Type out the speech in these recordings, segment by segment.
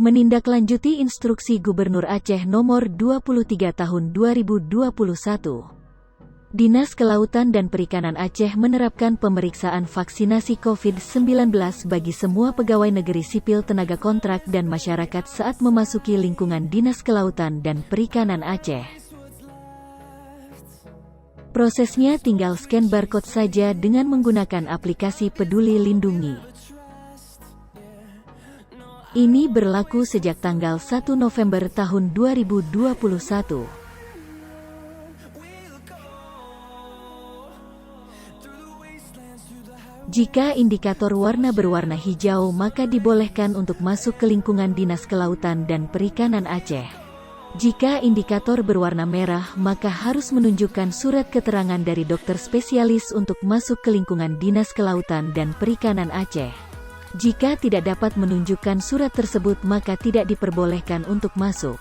Menindaklanjuti instruksi Gubernur Aceh Nomor 23 Tahun 2021, Dinas Kelautan dan Perikanan Aceh menerapkan pemeriksaan vaksinasi COVID-19 bagi semua pegawai negeri sipil, tenaga kontrak dan masyarakat saat memasuki lingkungan Dinas Kelautan dan Perikanan Aceh. Prosesnya tinggal scan barcode saja dengan menggunakan aplikasi Peduli Lindungi. Ini berlaku sejak tanggal 1 November tahun 2021. Jika indikator warna berwarna hijau, maka dibolehkan untuk masuk ke lingkungan Dinas Kelautan dan Perikanan Aceh. Jika indikator berwarna merah, maka harus menunjukkan surat keterangan dari dokter spesialis untuk masuk ke lingkungan Dinas Kelautan dan Perikanan Aceh. Jika tidak dapat menunjukkan surat tersebut, maka tidak diperbolehkan untuk masuk.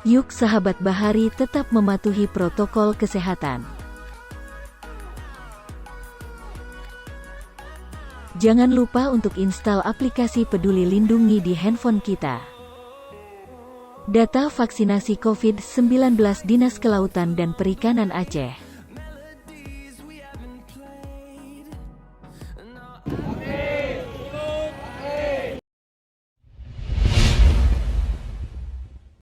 Yuk sahabat Bahari, tetap mematuhi protokol kesehatan. Jangan lupa untuk install aplikasi Peduli Lindungi di handphone kita. Data vaksinasi COVID-19 Dinas Kelautan dan Perikanan Aceh.